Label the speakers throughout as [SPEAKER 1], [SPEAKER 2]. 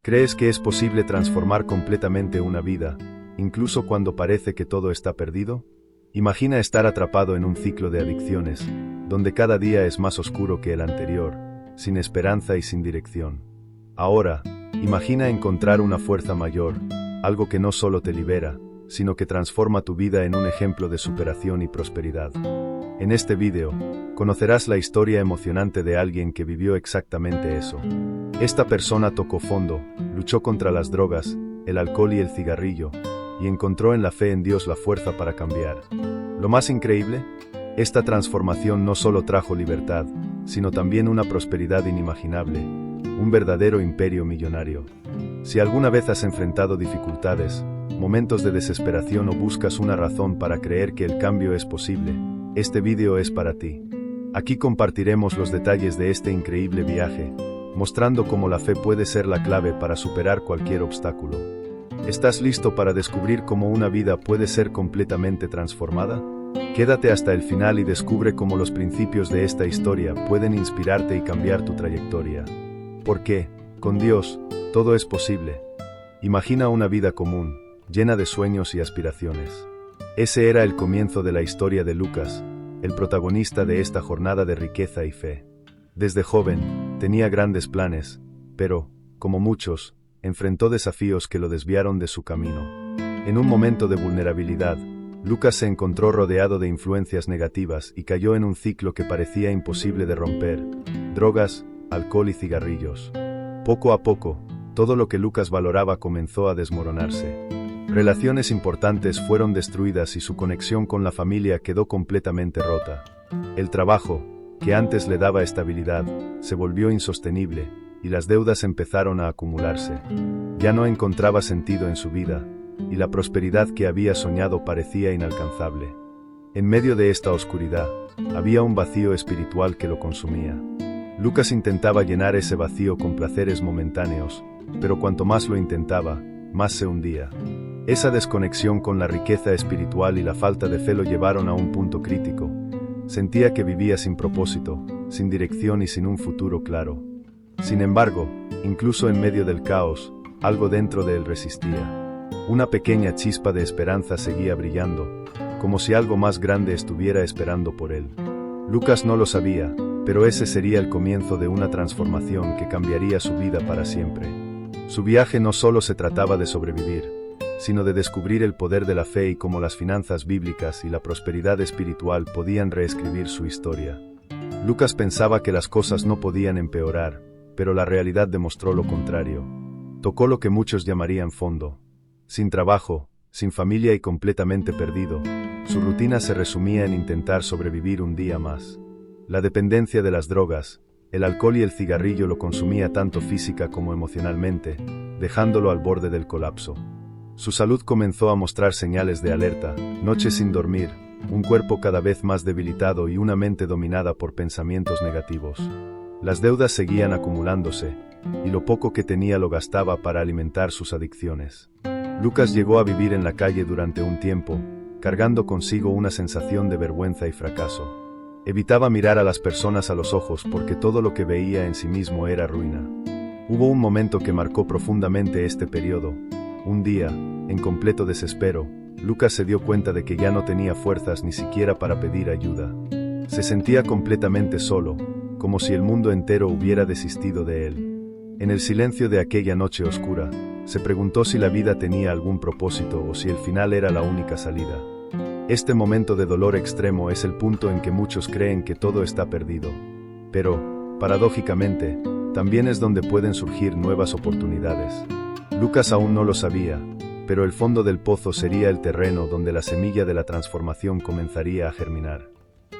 [SPEAKER 1] ¿Crees que es posible transformar completamente una vida, incluso cuando parece que todo está perdido? Imagina estar atrapado en un ciclo de adicciones, donde cada día es más oscuro que el anterior, sin esperanza y sin dirección. Ahora, imagina encontrar una fuerza mayor, algo que no solo te libera, sino que transforma tu vida en un ejemplo de superación y prosperidad. En este video, conocerás la historia emocionante de alguien que vivió exactamente eso. Esta persona tocó fondo, luchó contra las drogas, el alcohol y el cigarrillo, y encontró en la fe en Dios la fuerza para cambiar. Lo más increíble, esta transformación no solo trajo libertad, sino también una prosperidad inimaginable, un verdadero imperio millonario. Si alguna vez has enfrentado dificultades, momentos de desesperación o buscas una razón para creer que el cambio es posible, este video es para ti. Aquí compartiremos los detalles de este increíble viaje, mostrando cómo la fe puede ser la clave para superar cualquier obstáculo. ¿Estás listo para descubrir cómo una vida puede ser completamente transformada? Quédate hasta el final y descubre cómo los principios de esta historia pueden inspirarte y cambiar tu trayectoria. Porque, con Dios, todo es posible. Imagina una vida común, llena de sueños y aspiraciones. Ese era el comienzo de la historia de Lucas, el protagonista de esta jornada de riqueza y fe. Desde joven, tenía grandes planes, pero, como muchos, enfrentó desafíos que lo desviaron de su camino. En un momento de vulnerabilidad, Lucas se encontró rodeado de influencias negativas y cayó en un ciclo que parecía imposible de romper: drogas, alcohol y cigarrillos. Poco a poco, todo lo que Lucas valoraba comenzó a desmoronarse. Relaciones importantes fueron destruidas y su conexión con la familia quedó completamente rota. El trabajo, que antes le daba estabilidad, se volvió insostenible, y las deudas empezaron a acumularse. Ya no encontraba sentido en su vida, y la prosperidad que había soñado parecía inalcanzable. En medio de esta oscuridad, había un vacío espiritual que lo consumía. Lucas intentaba llenar ese vacío con placeres momentáneos, pero cuanto más lo intentaba, más se hundía. Esa desconexión con la riqueza espiritual y la falta de fe lo llevaron a un punto crítico. Sentía que vivía sin propósito, sin dirección y sin un futuro claro. Sin embargo, incluso en medio del caos, algo dentro de él resistía. Una pequeña chispa de esperanza seguía brillando, como si algo más grande estuviera esperando por él. Lucas no lo sabía, pero ese sería el comienzo de una transformación que cambiaría su vida para siempre. Su viaje no solo se trataba de sobrevivir, sino de descubrir el poder de la fe y cómo las finanzas bíblicas y la prosperidad espiritual podían reescribir su historia. Lucas pensaba que las cosas no podían empeorar, pero la realidad demostró lo contrario. Tocó lo que muchos llamarían fondo. Sin trabajo, sin familia y completamente perdido, su rutina se resumía en intentar sobrevivir un día más. La dependencia de las drogas, el alcohol y el cigarrillo lo consumía tanto física como emocionalmente, dejándolo al borde del colapso. Su salud comenzó a mostrar señales de alerta: noches sin dormir, un cuerpo cada vez más debilitado y una mente dominada por pensamientos negativos. Las deudas seguían acumulándose, y lo poco que tenía lo gastaba para alimentar sus adicciones. Lucas llegó a vivir en la calle durante un tiempo, cargando consigo una sensación de vergüenza y fracaso. Evitaba mirar a las personas a los ojos porque todo lo que veía en sí mismo era ruina. Hubo un momento que marcó profundamente este periodo. Un día, en completo desespero, Lucas se dio cuenta de que ya no tenía fuerzas ni siquiera para pedir ayuda. Se sentía completamente solo, como si el mundo entero hubiera desistido de él. En el silencio de aquella noche oscura, se preguntó si la vida tenía algún propósito o si el final era la única salida. Este momento de dolor extremo es el punto en que muchos creen que todo está perdido. Pero, paradójicamente, también es donde pueden surgir nuevas oportunidades. Lucas aún no lo sabía, pero el fondo del pozo sería el terreno donde la semilla de la transformación comenzaría a germinar.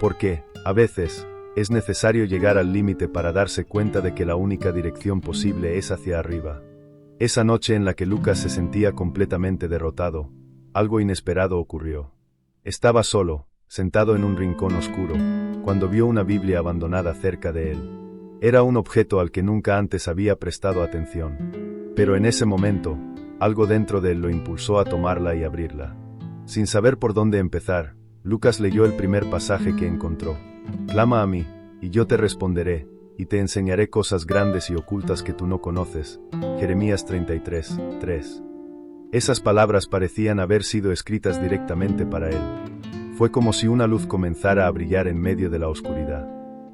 [SPEAKER 1] Porque, a veces, es necesario llegar al límite para darse cuenta de que la única dirección posible es hacia arriba. Esa noche en la que Lucas se sentía completamente derrotado, algo inesperado ocurrió. Estaba solo, sentado en un rincón oscuro, cuando vio una Biblia abandonada cerca de él. Era un objeto al que nunca antes había prestado atención. Pero en ese momento, algo dentro de él lo impulsó a tomarla y abrirla. Sin saber por dónde empezar, Lucas leyó el primer pasaje que encontró. «Clama a mí, y yo te responderé, y te enseñaré cosas grandes y ocultas que tú no conoces. Jeremías 33, 3. Esas palabras parecían haber sido escritas directamente para él. Fue como si una luz comenzara a brillar en medio de la oscuridad.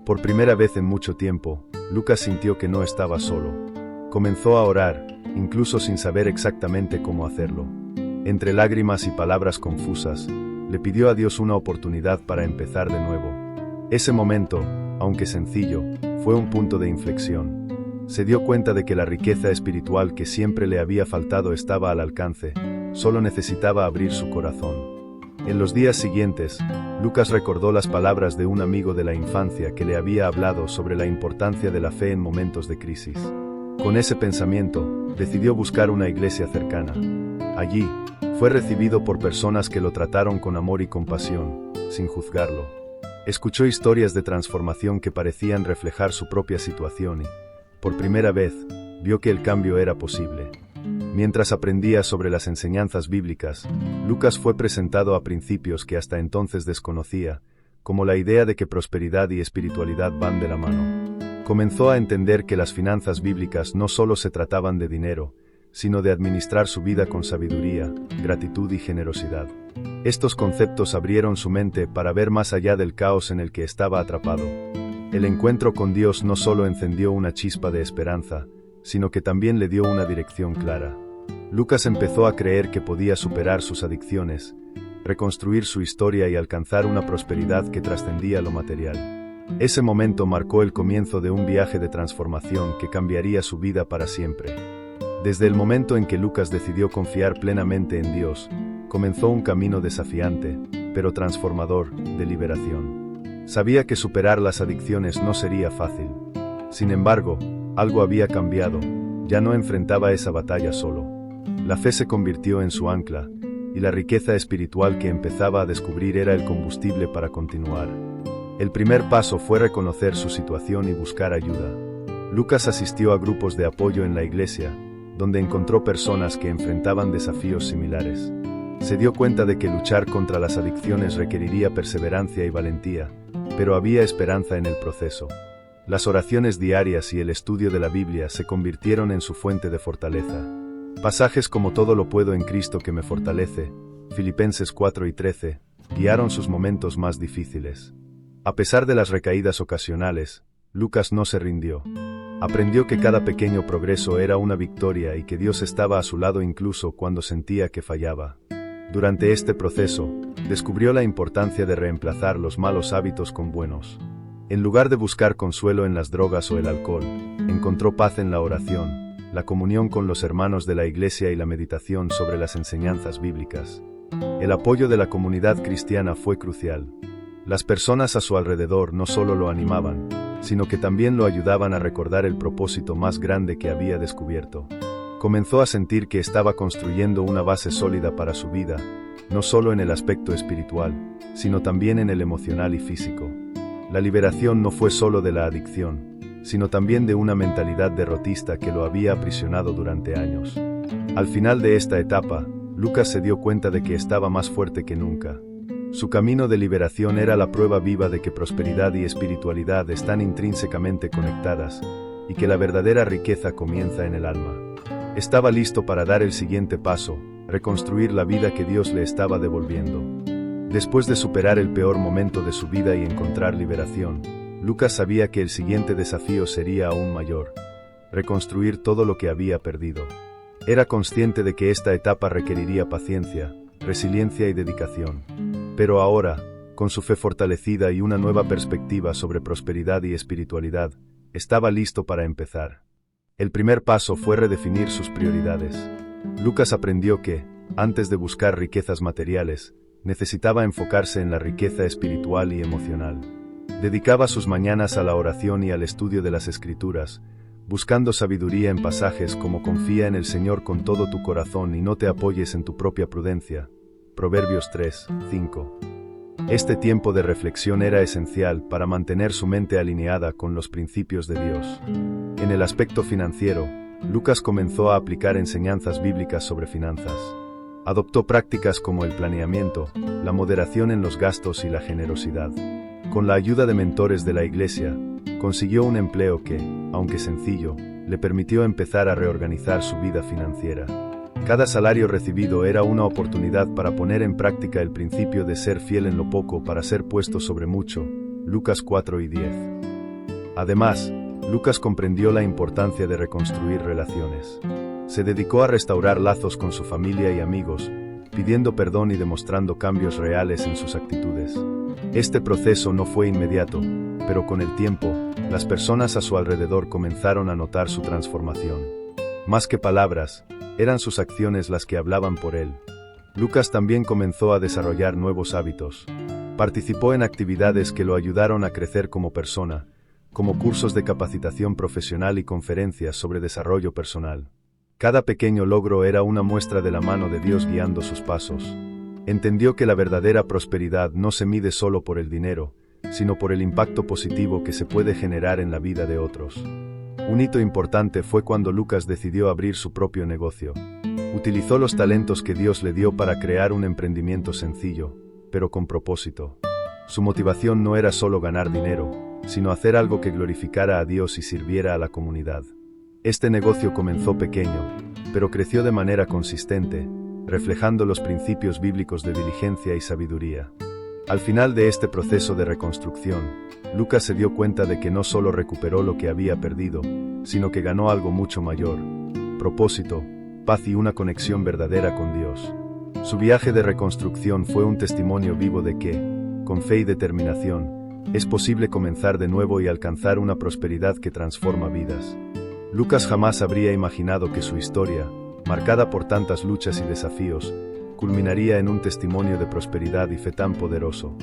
[SPEAKER 1] Por primera vez en mucho tiempo, Lucas sintió que no estaba solo. Comenzó a orar, incluso sin saber exactamente cómo hacerlo. Entre lágrimas y palabras confusas, le pidió a Dios una oportunidad para empezar de nuevo. Ese momento, aunque sencillo, fue un punto de inflexión. Se dio cuenta de que la riqueza espiritual que siempre le había faltado estaba al alcance, solo necesitaba abrir su corazón. En los días siguientes, Lucas recordó las palabras de un amigo de la infancia que le había hablado sobre la importancia de la fe en momentos de crisis. Con ese pensamiento, decidió buscar una iglesia cercana. Allí, fue recibido por personas que lo trataron con amor y compasión, sin juzgarlo. Escuchó historias de transformación que parecían reflejar su propia situación y, por primera vez, vio que el cambio era posible. Mientras aprendía sobre las enseñanzas bíblicas, Lucas fue presentado a principios que hasta entonces desconocía, como la idea de que prosperidad y espiritualidad van de la mano. Comenzó a entender que las finanzas bíblicas no solo se trataban de dinero, sino de administrar su vida con sabiduría, gratitud y generosidad. Estos conceptos abrieron su mente para ver más allá del caos en el que estaba atrapado. El encuentro con Dios no solo encendió una chispa de esperanza, sino que también le dio una dirección clara. Lucas empezó a creer que podía superar sus adicciones, reconstruir su historia y alcanzar una prosperidad que trascendía lo material. Ese momento marcó el comienzo de un viaje de transformación que cambiaría su vida para siempre. Desde el momento en que Lucas decidió confiar plenamente en Dios, comenzó un camino desafiante, pero transformador, de liberación. Sabía que superar las adicciones no sería fácil. Sin embargo, algo había cambiado, ya no enfrentaba esa batalla solo. La fe se convirtió en su ancla, y la riqueza espiritual que empezaba a descubrir era el combustible para continuar. El primer paso fue reconocer su situación y buscar ayuda. Lucas asistió a grupos de apoyo en la iglesia, donde encontró personas que enfrentaban desafíos similares. Se dio cuenta de que luchar contra las adicciones requeriría perseverancia y valentía, pero había esperanza en el proceso. Las oraciones diarias y el estudio de la Biblia se convirtieron en su fuente de fortaleza. Pasajes como todo lo puedo en Cristo que me fortalece, Filipenses 4 y 13, guiaron sus momentos más difíciles. A pesar de las recaídas ocasionales, Lucas no se rindió. Aprendió que cada pequeño progreso era una victoria y que Dios estaba a su lado incluso cuando sentía que fallaba. Durante este proceso, descubrió la importancia de reemplazar los malos hábitos con buenos. En lugar de buscar consuelo en las drogas o el alcohol, encontró paz en la oración, la comunión con los hermanos de la iglesia y la meditación sobre las enseñanzas bíblicas. El apoyo de la comunidad cristiana fue crucial. Las personas a su alrededor no solo lo animaban, sino que también lo ayudaban a recordar el propósito más grande que había descubierto. Comenzó a sentir que estaba construyendo una base sólida para su vida, no solo en el aspecto espiritual, sino también en el emocional y físico. La liberación no fue solo de la adicción, sino también de una mentalidad derrotista que lo había aprisionado durante años. Al final de esta etapa, Lucas se dio cuenta de que estaba más fuerte que nunca. Su camino de liberación era la prueba viva de que prosperidad y espiritualidad están intrínsecamente conectadas, y que la verdadera riqueza comienza en el alma. Estaba listo para dar el siguiente paso, reconstruir la vida que Dios le estaba devolviendo. Después de superar el peor momento de su vida y encontrar liberación, Lucas sabía que el siguiente desafío sería aún mayor: reconstruir todo lo que había perdido. Era consciente de que esta etapa requeriría paciencia, resiliencia y dedicación. Pero ahora, con su fe fortalecida y una nueva perspectiva sobre prosperidad y espiritualidad, estaba listo para empezar. El primer paso fue redefinir sus prioridades. Lucas aprendió que, antes de buscar riquezas materiales, necesitaba enfocarse en la riqueza espiritual y emocional. Dedicaba sus mañanas a la oración y al estudio de las Escrituras, buscando sabiduría en pasajes como confía en el Señor con todo tu corazón y no te apoyes en tu propia prudencia. Proverbios 3, 5. Este tiempo de reflexión era esencial para mantener su mente alineada con los principios de Dios. En el aspecto financiero, Lucas comenzó a aplicar enseñanzas bíblicas sobre finanzas. Adoptó prácticas como el planeamiento, la moderación en los gastos y la generosidad. Con la ayuda de mentores de la iglesia, Consiguió un empleo que, aunque sencillo, le permitió empezar a reorganizar su vida financiera. Cada salario recibido era una oportunidad para poner en práctica el principio de ser fiel en lo poco para ser puesto sobre mucho. Lucas 4:10. Además, Lucas comprendió la importancia de reconstruir relaciones. Se dedicó a restaurar lazos con su familia y amigos, pidiendo perdón y demostrando cambios reales en sus actitudes. Este proceso no fue inmediato, pero con el tiempo, las personas a su alrededor comenzaron a notar su transformación. Más que palabras, eran sus acciones las que hablaban por él. Lucas también comenzó a desarrollar nuevos hábitos. Participó en actividades que lo ayudaron a crecer como persona, como cursos de capacitación profesional y conferencias sobre desarrollo personal. Cada pequeño logro era una muestra de la mano de Dios guiando sus pasos. Entendió que la verdadera prosperidad no se mide solo por el dinero, sino por el impacto positivo que se puede generar en la vida de otros. Un hito importante fue cuando Lucas decidió abrir su propio negocio. Utilizó los talentos que Dios le dio para crear un emprendimiento sencillo, pero con propósito. Su motivación no era solo ganar dinero, sino hacer algo que glorificara a Dios y sirviera a la comunidad. Este negocio comenzó pequeño, pero creció de manera consistente, reflejando los principios bíblicos de diligencia y sabiduría. Al final de este proceso de reconstrucción, Lucas se dio cuenta de que no solo recuperó lo que había perdido, sino que ganó algo mucho mayor: propósito, paz y una conexión verdadera con Dios. Su viaje de reconstrucción fue un testimonio vivo de que, con fe y determinación, es posible comenzar de nuevo y alcanzar una prosperidad que transforma vidas. Lucas jamás habría imaginado que su historia, marcada por tantas luchas y desafíos, culminaría en un testimonio de prosperidad y fe tan poderoso.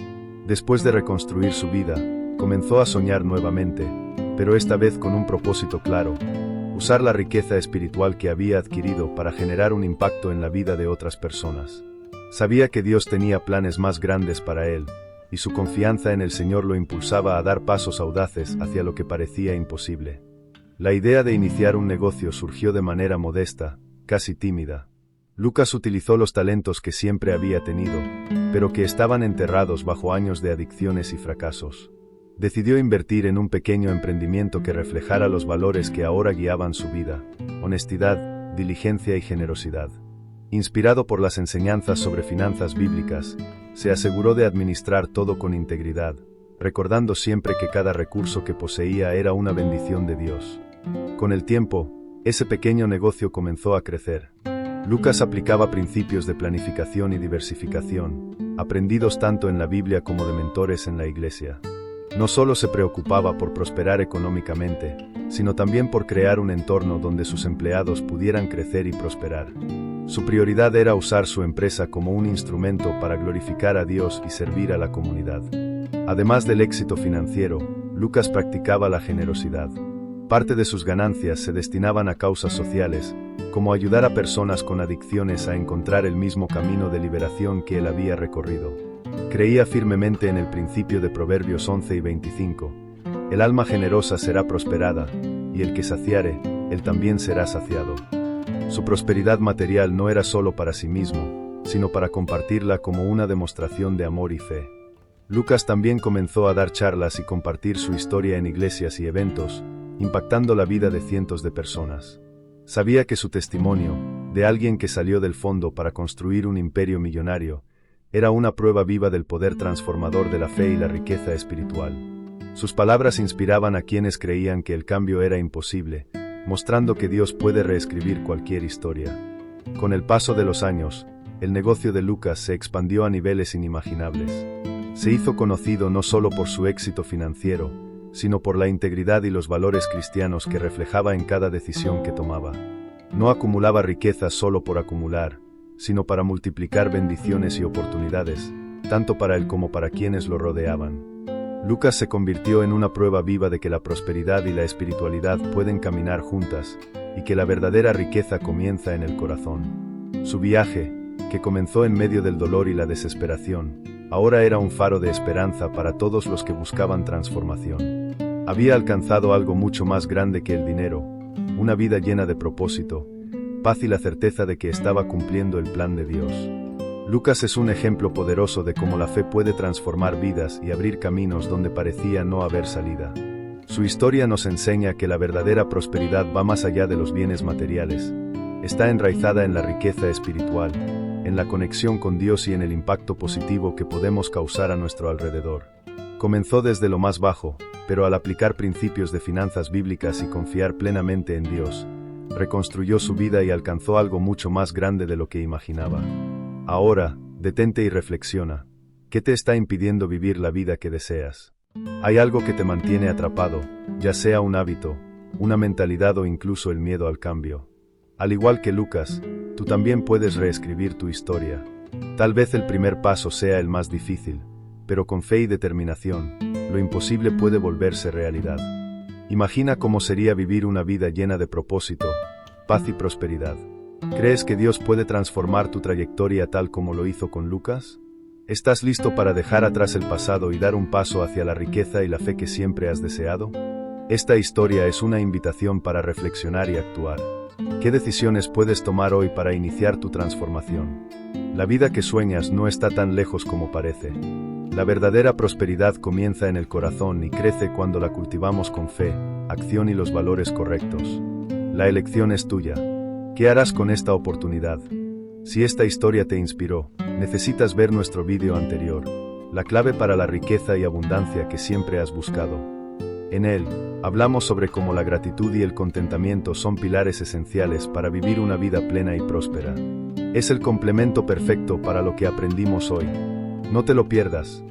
[SPEAKER 1] Después de reconstruir su vida, comenzó a soñar nuevamente, pero esta vez con un propósito claro: usar la riqueza espiritual que había adquirido para generar un impacto en la vida de otras personas. Sabía que Dios tenía planes más grandes para él, y su confianza en el Señor lo impulsaba a dar pasos audaces hacia lo que parecía imposible. La idea de iniciar un negocio surgió de manera modesta, casi tímida. Lucas utilizó los talentos que siempre había tenido, pero que estaban enterrados bajo años de adicciones y fracasos. Decidió invertir en un pequeño emprendimiento que reflejara los valores que ahora guiaban su vida: honestidad, diligencia y generosidad. Inspirado por las enseñanzas sobre finanzas bíblicas, se aseguró de administrar todo con integridad, recordando siempre que cada recurso que poseía era una bendición de Dios. Con el tiempo, ese pequeño negocio comenzó a crecer. Lucas aplicaba principios de planificación y diversificación, aprendidos tanto en la Biblia como de mentores en la iglesia. No solo se preocupaba por prosperar económicamente, sino también por crear un entorno donde sus empleados pudieran crecer y prosperar. Su prioridad era usar su empresa como un instrumento para glorificar a Dios y servir a la comunidad. Además del éxito financiero, Lucas practicaba la generosidad. Parte de sus ganancias se destinaban a causas sociales, como ayudar a personas con adicciones a encontrar el mismo camino de liberación que él había recorrido. Creía firmemente en el principio de Proverbios 11:25: el alma generosa será prosperada, y el que saciare, él también será saciado. Su prosperidad material no era solo para sí mismo, sino para compartirla como una demostración de amor y fe. Lucas también comenzó a dar charlas y compartir su historia en iglesias y eventos, impactando la vida de cientos de personas. Sabía que su testimonio, de alguien que salió del fondo para construir un imperio millonario, era una prueba viva del poder transformador de la fe y la riqueza espiritual. Sus palabras inspiraban a quienes creían que el cambio era imposible, mostrando que Dios puede reescribir cualquier historia. Con el paso de los años, el negocio de Lucas se expandió a niveles inimaginables. Se hizo conocido no solo por su éxito financiero, sino por la integridad y los valores cristianos que reflejaba en cada decisión que tomaba. No acumulaba riquezas solo por acumular, sino para multiplicar bendiciones y oportunidades, tanto para él como para quienes lo rodeaban. Lucas se convirtió en una prueba viva de que la prosperidad y la espiritualidad pueden caminar juntas, y que la verdadera riqueza comienza en el corazón. Su viaje, que comenzó en medio del dolor y la desesperación, ahora era un faro de esperanza para todos los que buscaban transformación. Había alcanzado algo mucho más grande que el dinero: una vida llena de propósito, paz y la certeza de que estaba cumpliendo el plan de Dios. Lucas es un ejemplo poderoso de cómo la fe puede transformar vidas y abrir caminos donde parecía no haber salida. Su historia nos enseña que la verdadera prosperidad va más allá de los bienes materiales. Está enraizada en la riqueza espiritual, en la conexión con Dios y en el impacto positivo que podemos causar a nuestro alrededor. Comenzó desde lo más bajo, pero al aplicar principios de finanzas bíblicas y confiar plenamente en Dios, reconstruyó su vida y alcanzó algo mucho más grande de lo que imaginaba. Ahora, detente y reflexiona. ¿Qué te está impidiendo vivir la vida que deseas? ¿Hay algo que te mantiene atrapado, ya sea un hábito, una mentalidad o incluso el miedo al cambio? Al igual que Lucas, tú también puedes reescribir tu historia. Tal vez el primer paso sea el más difícil, pero con fe y determinación, lo imposible puede volverse realidad. Imagina cómo sería vivir una vida llena de propósito, paz y prosperidad. ¿Crees que Dios puede transformar tu trayectoria tal como lo hizo con Lucas? ¿Estás listo para dejar atrás el pasado y dar un paso hacia la riqueza y la fe que siempre has deseado? Esta historia es una invitación para reflexionar y actuar. ¿Qué decisiones puedes tomar hoy para iniciar tu transformación? La vida que sueñas no está tan lejos como parece. La verdadera prosperidad comienza en el corazón y crece cuando la cultivamos con fe, acción y los valores correctos. La elección es tuya. ¿Qué harás con esta oportunidad? Si esta historia te inspiró, necesitas ver nuestro vídeo anterior, la clave para la riqueza y abundancia que siempre has buscado. En él, hablamos sobre cómo la gratitud y el contentamiento son pilares esenciales para vivir una vida plena y próspera. Es el complemento perfecto para lo que aprendimos hoy. No te lo pierdas.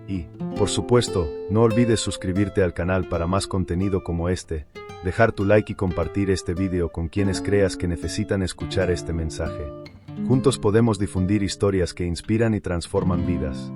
[SPEAKER 1] Y, por supuesto, no olvides suscribirte al canal para más contenido como este, dejar tu like y compartir este vídeo con quienes creas que necesitan escuchar este mensaje. Juntos podemos difundir historias que inspiran y transforman vidas.